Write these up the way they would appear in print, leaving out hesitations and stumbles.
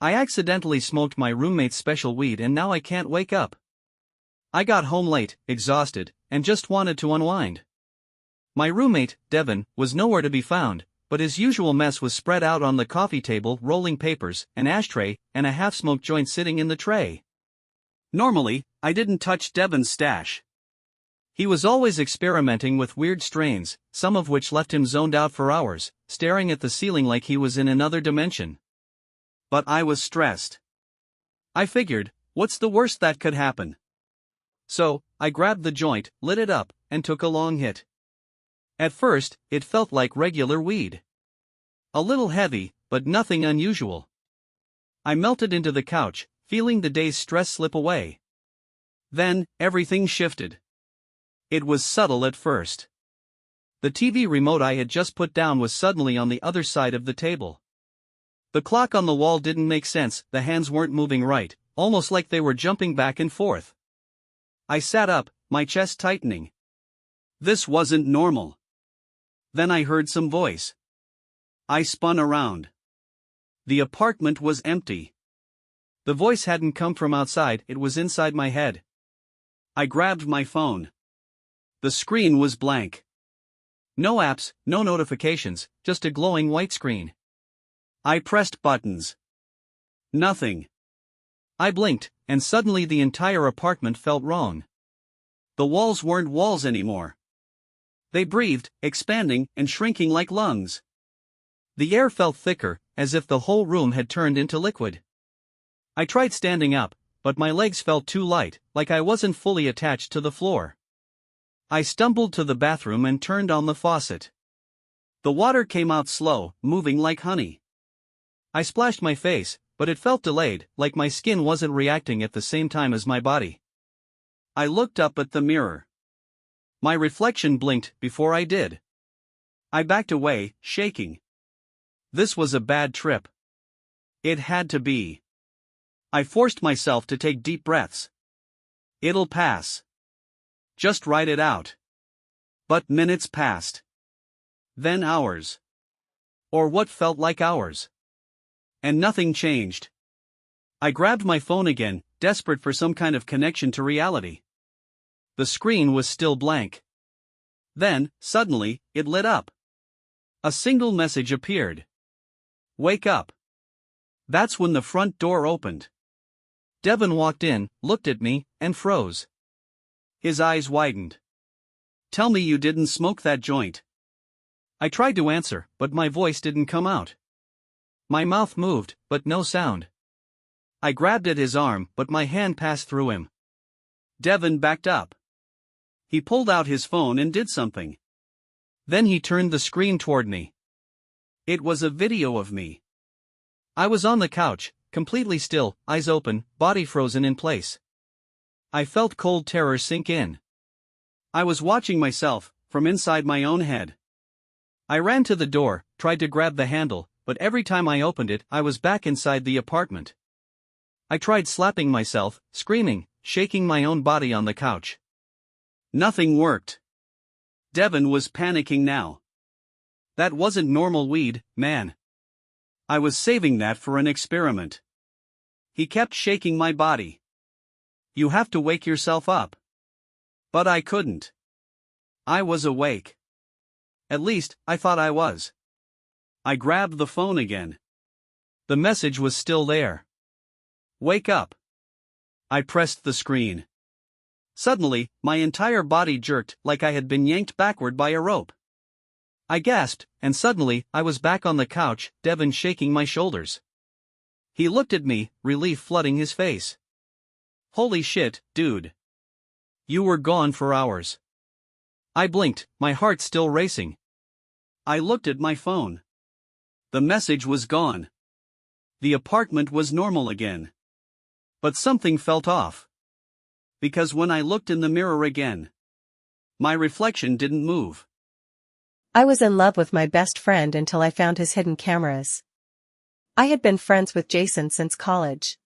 I accidentally smoked my roommate's special weed and now I can't wake up. I got home late, exhausted, and just wanted to unwind. My roommate, Devin, was nowhere to be found, but his usual mess was spread out on the coffee table, rolling papers, an ashtray, and a half-smoked joint sitting in the tray. Normally, I didn't touch Devin's stash. He was always experimenting with weird strains, some of which left him zoned out for hours, staring at the ceiling like he was in another dimension. But I was stressed. I figured, what's the worst that could happen? So, I grabbed the joint, lit it up, and took a long hit. At first, it felt like regular weed. A little heavy, but nothing unusual. I melted into the couch, feeling the day's stress slip away. Then, everything shifted. It was subtle at first. The TV remote I had just put down was suddenly on the other side of the table. The clock on the wall didn't make sense, the hands weren't moving right, almost like they were jumping back and forth. I sat up, my chest tightening. This wasn't normal. Then I heard some voice. I spun around. The apartment was empty. The voice hadn't come from outside, it was inside my head. I grabbed my phone. The screen was blank. No apps, no notifications, just a glowing white screen. I pressed buttons. Nothing. I blinked, and suddenly the entire apartment felt wrong. The walls weren't walls anymore. They breathed, expanding and shrinking like lungs. The air felt thicker, as if the whole room had turned into liquid. I tried standing up, but my legs felt too light, like I wasn't fully attached to the floor. I stumbled to the bathroom and turned on the faucet. The water came out slow, moving like honey. I splashed my face, but it felt delayed, like my skin wasn't reacting at the same time as my body. I looked up at the mirror. My reflection blinked before I did. I backed away, shaking. This was a bad trip. It had to be. I forced myself to take deep breaths. It'll pass. Just ride it out. But minutes passed. Then hours. Or what felt like hours. And nothing changed. I grabbed my phone again, desperate for some kind of connection to reality. The screen was still blank. Then, suddenly, it lit up. A single message appeared. Wake up. That's when the front door opened. Devin walked in, looked at me, and froze. His eyes widened. Tell me you didn't smoke that joint. I tried to answer, but my voice didn't come out. My mouth moved, but no sound. I grabbed at his arm, but my hand passed through him. Devin backed up. He pulled out his phone and did something. Then he turned the screen toward me. It was a video of me. I was on the couch, completely still, eyes open, body frozen in place. I felt cold terror sink in. I was watching myself, from inside my own head. I ran to the door, tried to grab the handle, but every time I opened it, I was back inside the apartment. I tried slapping myself, screaming, shaking my own body on the couch. Nothing worked. Devin was panicking now. That wasn't normal weed, man. I was saving that for an experiment. He kept shaking my body. You have to wake yourself up. But I couldn't. I was awake. At least, I thought I was. I grabbed the phone again. The message was still there. Wake up. I pressed the screen. Suddenly, my entire body jerked like I had been yanked backward by a rope. I gasped, and suddenly, I was back on the couch, Devin shaking my shoulders. He looked at me, relief flooding his face. Holy shit, dude. You were gone for hours. I blinked, my heart still racing. I looked at my phone. The message was gone. The apartment was normal again. But something felt off. Because when I looked in the mirror again, my reflection didn't move. I was in love with my best friend until I found his hidden cameras. I had been friends with Jason since college.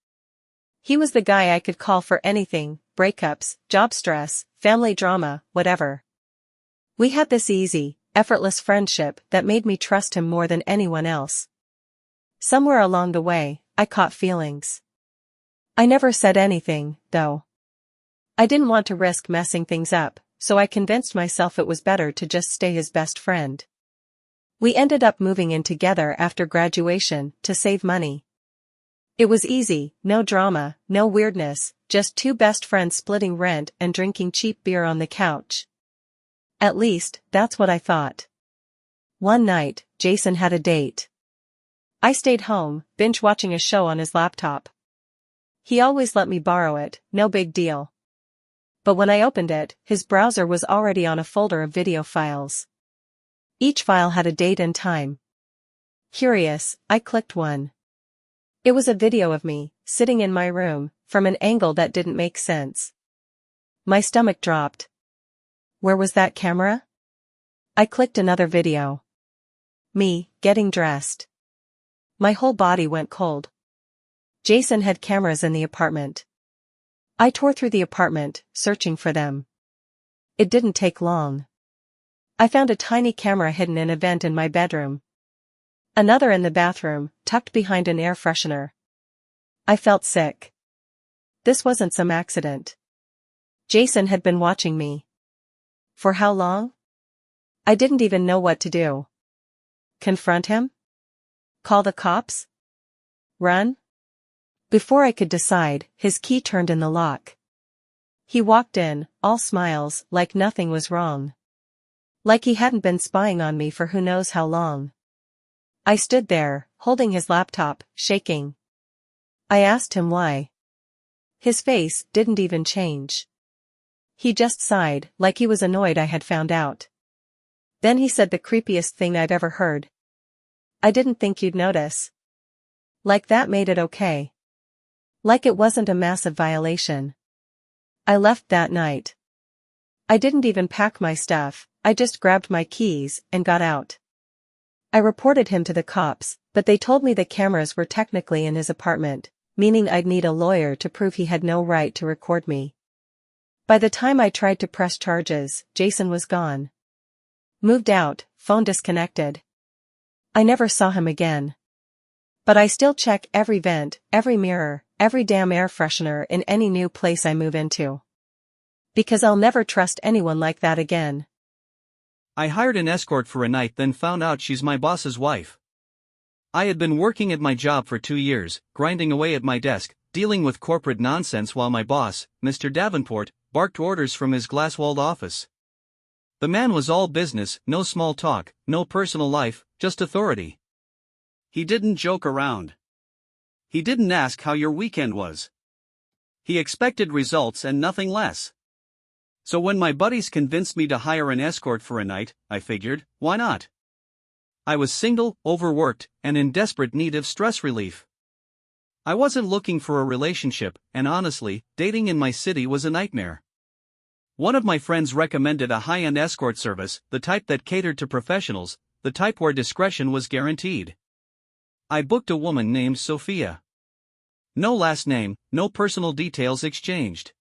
He was the guy I could call for anything, breakups, job stress, family drama, whatever. We had this easy, effortless friendship that made me trust him more than anyone else. Somewhere along the way, I caught feelings. I never said anything, though. I didn't want to risk messing things up, so I convinced myself it was better to just stay his best friend. We ended up moving in together after graduation to save money. It was easy, no drama, no weirdness, just two best friends splitting rent and drinking cheap beer on the couch. At least, that's what I thought. One night, Jason had a date. I stayed home, binge-watching a show on his laptop. He always let me borrow it, no big deal. But when I opened it, his browser was already on a folder of video files. Each file had a date and time. Curious, I clicked one. It was a video of me, sitting in my room, from an angle that didn't make sense. My stomach dropped. Where was that camera? I clicked another video. Me, getting dressed. My whole body went cold. Jason had cameras in the apartment. I tore through the apartment, searching for them. It didn't take long. I found a tiny camera hidden in a vent in my bedroom. Another in the bathroom, tucked behind an air freshener. I felt sick. This wasn't some accident. Jason had been watching me. For how long? I didn't even know what to do. Confront him? Call the cops? Run? Before I could decide, his key turned in the lock. He walked in, all smiles, like nothing was wrong. Like he hadn't been spying on me for who knows how long. I stood there, holding his laptop, shaking. I asked him why. His face didn't even change. He just sighed, like he was annoyed I had found out. Then he said the creepiest thing I'd ever heard. I didn't think you'd notice. Like that made it okay. Like it wasn't a massive violation. I left that night. I didn't even pack my stuff, I just grabbed my keys and got out. I reported him to the cops, but they told me the cameras were technically in his apartment, meaning I'd need a lawyer to prove he had no right to record me. By the time I tried to press charges, Jason was gone. Moved out, phone disconnected. I never saw him again. But I still check every vent, every mirror, every damn air freshener in any new place I move into. Because I'll never trust anyone like that again. I hired an escort for a night, then found out she's my boss's wife. I had been working at my job for 2 years, grinding away at my desk, dealing with corporate nonsense while my boss, Mr. Davenport, barked orders from his glass-walled office. The man was all business, no small talk, no personal life, just authority. He didn't joke around. He didn't ask how your weekend was. He expected results and nothing less. So when my buddies convinced me to hire an escort for a night, I figured, why not? I was single, overworked, and in desperate need of stress relief. I wasn't looking for a relationship, and honestly, dating in my city was a nightmare. One of my friends recommended a high-end escort service, the type that catered to professionals, the type where discretion was guaranteed. I booked a woman named Sophia. No last name, no personal details exchanged.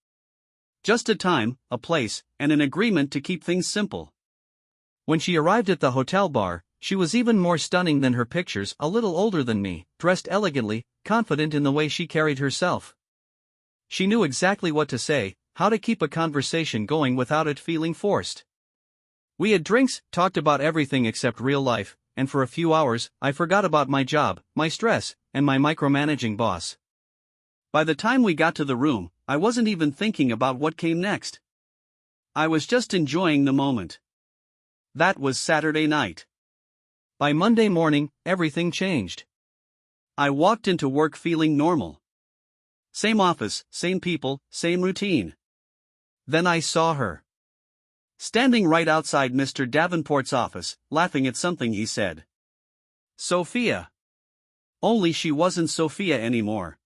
Just a time, a place, and an agreement to keep things simple. When she arrived at the hotel bar, she was even more stunning than her pictures, a little older than me, dressed elegantly, confident in the way she carried herself. She knew exactly what to say, how to keep a conversation going without it feeling forced. We had drinks, talked about everything except real life, and for a few hours, I forgot about my job, my stress, and my micromanaging boss. By the time we got to the room, I wasn't even thinking about what came next. I was just enjoying the moment. That was Saturday night. By Monday morning, everything changed. I walked into work feeling normal. Same office, same people, same routine. Then I saw her. Standing right outside Mr. Davenport's office, laughing at something he said. Sophia. Only she wasn't Sophia anymore.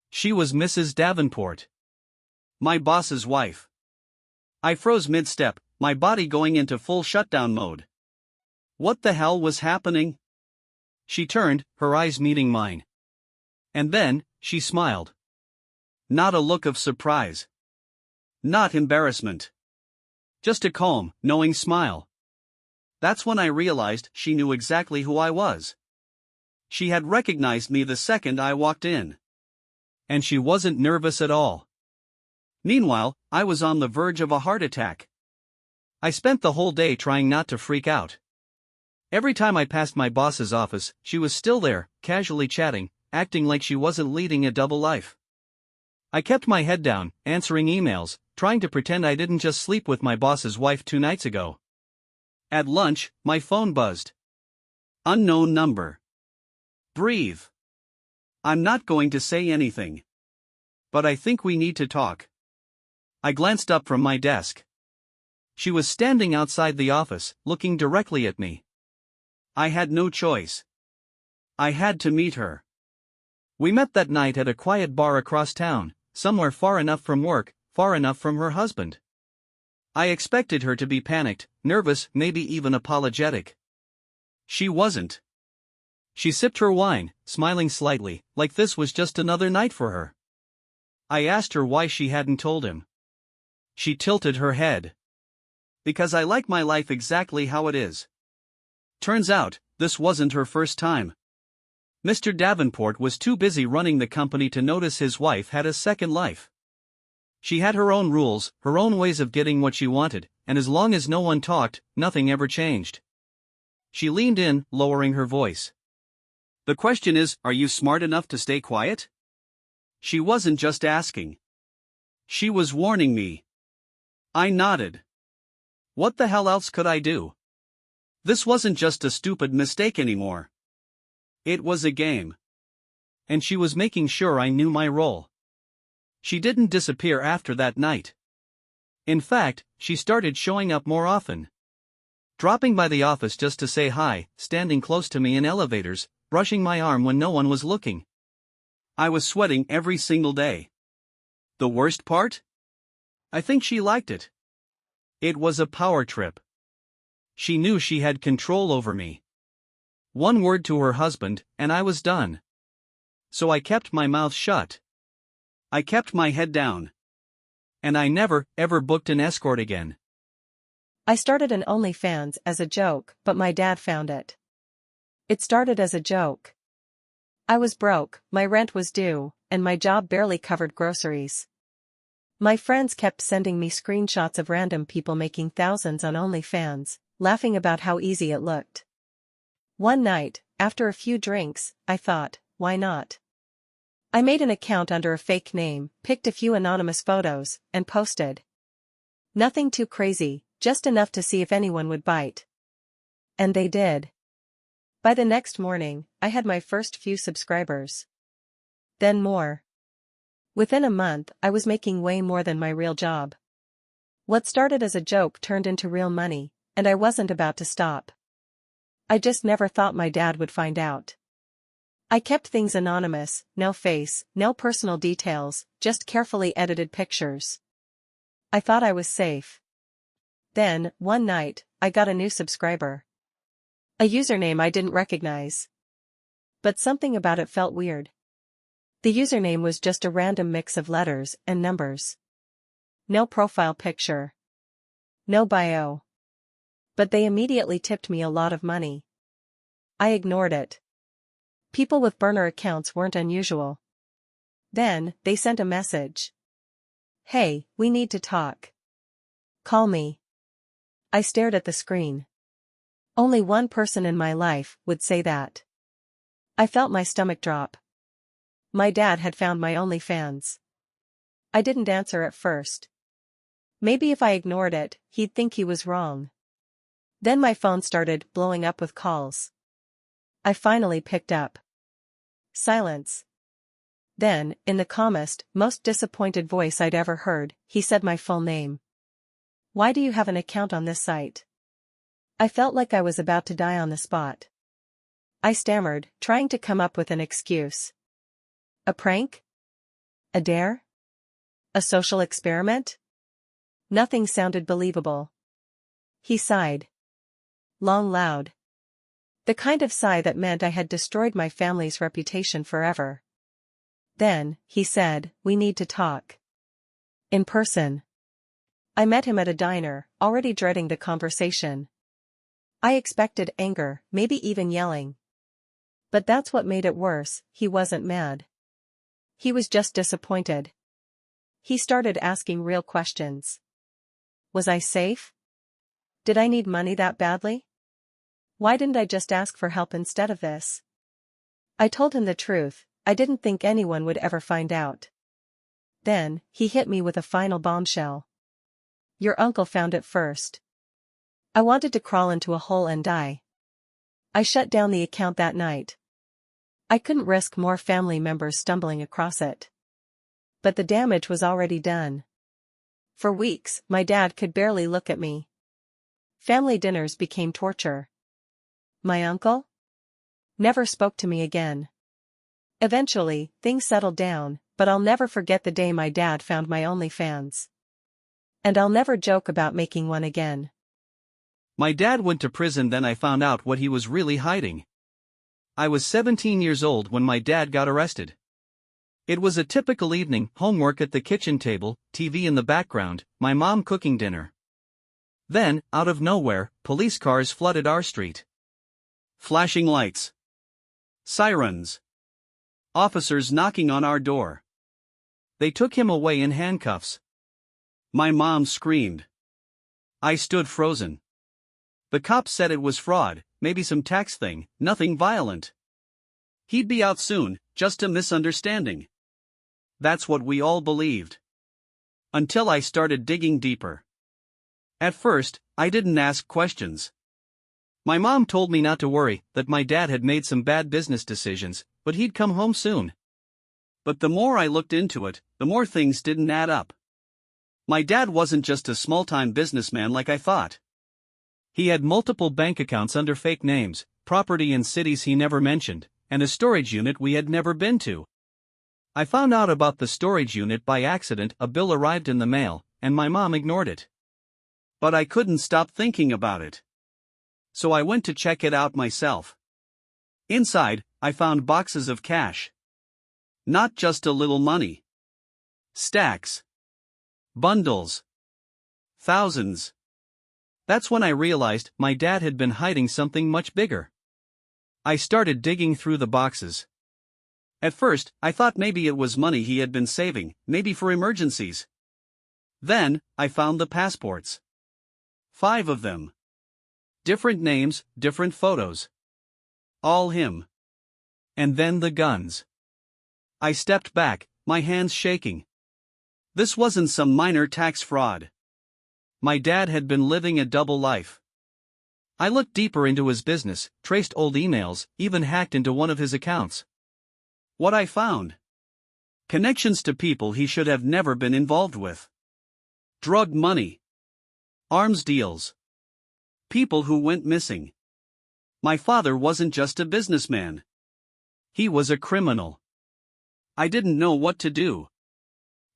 She was Mrs. Davenport. My boss's wife. I froze mid-step, my body going into full shutdown mode. What the hell was happening? She turned, her eyes meeting mine. And then, she smiled. Not a look of surprise. Not embarrassment. Just a calm, knowing smile. That's when I realized she knew exactly who I was. She had recognized me the second I walked in. And she wasn't nervous at all. Meanwhile, I was on the verge of a heart attack. I spent the whole day trying not to freak out. Every time I passed my boss's office, she was still there, casually chatting, acting like she wasn't leading a double life. I kept my head down, answering emails, trying to pretend I didn't just sleep with my boss's wife 2 nights ago. At lunch, my phone buzzed. Unknown number. Breathe. I'm not going to say anything. But I think we need to talk. I glanced up from my desk. She was standing outside the office, looking directly at me. I had no choice. I had to meet her. We met that night at a quiet bar across town, somewhere far enough from work, far enough from her husband. I expected her to be panicked, nervous, maybe even apologetic. She wasn't. She sipped her wine, smiling slightly, like this was just another night for her. I asked her why she hadn't told him. She tilted her head. Because I like my life exactly how it is. Turns out, this wasn't her first time. Mr. Davenport was too busy running the company to notice his wife had a second life. She had her own rules, her own ways of getting what she wanted, and as long as no one talked, nothing ever changed. She leaned in, lowering her voice. The question is, are you smart enough to stay quiet? She wasn't just asking. She was warning me. I nodded. What the hell else could I do? This wasn't just a stupid mistake anymore. It was a game. And she was making sure I knew my role. She didn't disappear after that night. In fact, she started showing up more often. Dropping by the office just to say hi, standing close to me in elevators, brushing my arm when no one was looking. I was sweating every single day. The worst part? I think she liked it. It was a power trip. She knew she had control over me. One word to her husband, and I was done. So I kept my mouth shut. I kept my head down. And I never, ever booked an escort again. I started an OnlyFans as a joke, but my dad found it. It started as a joke. I was broke, my rent was due, and my job barely covered groceries. My friends kept sending me screenshots of random people making thousands on OnlyFans, laughing about how easy it looked. One night, after a few drinks, I thought, why not? I made an account under a fake name, picked a few anonymous photos, and posted. Nothing too crazy, just enough to see if anyone would bite. And they did. By the next morning, I had my first few subscribers. Then more. Within a month, I was making way more than my real job. What started as a joke turned into real money, and I wasn't about to stop. I just never thought my dad would find out. I kept things anonymous, no face, no personal details, just carefully edited pictures. I thought I was safe. Then, one night, I got a new subscriber. A username I didn't recognize. But something about it felt weird. The username was just a random mix of letters and numbers. No profile picture. No bio. But they immediately tipped me a lot of money. I ignored it. People with burner accounts weren't unusual. Then, they sent a message. Hey, we need to talk. Call me. I stared at the screen. Only one person in my life would say that. I felt my stomach drop. My dad had found my OnlyFans. I didn't answer at first. Maybe if I ignored it, he'd think he was wrong. Then my phone started blowing up with calls. I finally picked up. Silence. Then, in the calmest, most disappointed voice I'd ever heard, he said my full name. Why do you have an account on this site? I felt like I was about to die on the spot. I stammered, trying to come up with an excuse. A prank? A dare? A social experiment? Nothing sounded believable. He sighed. Long, loud. The kind of sigh that meant I had destroyed my family's reputation forever. Then, he said, we need to talk. In person. I met him at a diner, already dreading the conversation. I expected anger, maybe even yelling. But that's what made it worse. He wasn't mad. He was just disappointed. He started asking real questions. Was I safe? Did I need money that badly? Why didn't I just ask for help instead of this? I told him the truth. I didn't think anyone would ever find out. Then, he hit me with a final bombshell. Your uncle found it first. I wanted to crawl into a hole and die. I shut down the account that night. I couldn't risk more family members stumbling across it. But the damage was already done. For weeks, my dad could barely look at me. Family dinners became torture. My uncle never spoke to me again. Eventually, things settled down, but I'll never forget the day my dad found my OnlyFans. And I'll never joke about making one again. My dad went to prison, then I found out what he was really hiding. I was 17 years old when my dad got arrested. It was a typical evening, homework at the kitchen table, TV in the background, my mom cooking dinner. Then, out of nowhere, police cars flooded our street. Flashing lights. Sirens. Officers knocking on our door. They took him away in handcuffs. My mom screamed. I stood frozen. The cops said it was fraud, maybe some tax thing, nothing violent. He'd be out soon, just a misunderstanding. That's what we all believed. Until I started digging deeper. At first, I didn't ask questions. My mom told me not to worry, that my dad had made some bad business decisions, but he'd come home soon. But the more I looked into it, the more things didn't add up. My dad wasn't just a small-time businessman like I thought. He had multiple bank accounts under fake names, property in cities he never mentioned, and a storage unit we had never been to. I found out about the storage unit by accident. A bill arrived in the mail, and my mom ignored it. But I couldn't stop thinking about it. So I went to check it out myself. Inside, I found boxes of cash. Not just a little money. Stacks. Bundles. Thousands. That's when I realized my dad had been hiding something much bigger. I started digging through the boxes. At first, I thought maybe it was money he had been saving, maybe for emergencies. Then, I found the passports. 5 of them. Different names, different photos. All him. And then the guns. I stepped back, my hands shaking. This wasn't some minor tax fraud. My dad had been living a double life. I looked deeper into his business, traced old emails, even hacked into one of his accounts. What I found? Connections to people he should have never been involved with. Drug money. Arms deals. People who went missing. My father wasn't just a businessman. He was a criminal. I didn't know what to do.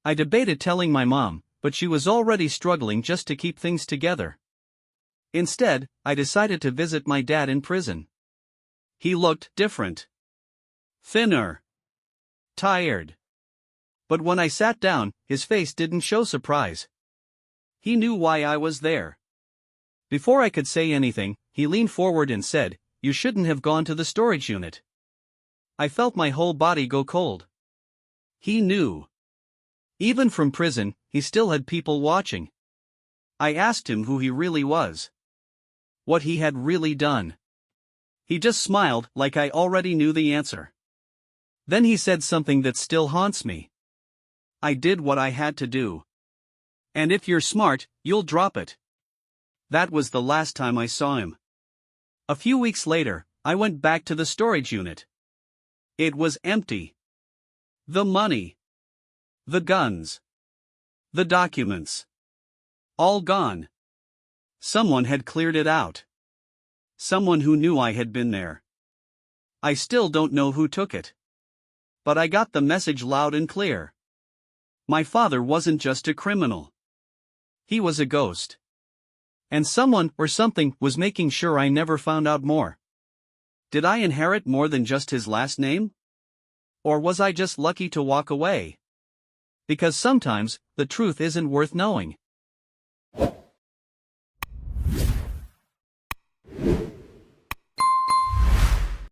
I debated telling my mom, but she was already struggling just to keep things together. Instead, I decided to visit my dad in prison. He looked different. Thinner. Tired. But when I sat down, his face didn't show surprise. He knew why I was there. Before I could say anything, he leaned forward and said, "You shouldn't have gone to the storage unit." I felt my whole body go cold. He knew. Even from prison, he still had people watching. I asked him who he really was. What he had really done. He just smiled like I already knew the answer. Then he said something that still haunts me. I did what I had to do. And if you're smart, you'll drop it. That was the last time I saw him. A few weeks later, I went back to the storage unit. It was empty. The money. The guns. The documents. All gone. Someone had cleared it out. Someone who knew I had been there. I still don't know who took it. But I got the message loud and clear. My father wasn't just a criminal. He was a ghost. And someone or something was making sure I never found out more. Did I inherit more than just his last name? Or was I just lucky to walk away? Because sometimes, the truth isn't worth knowing.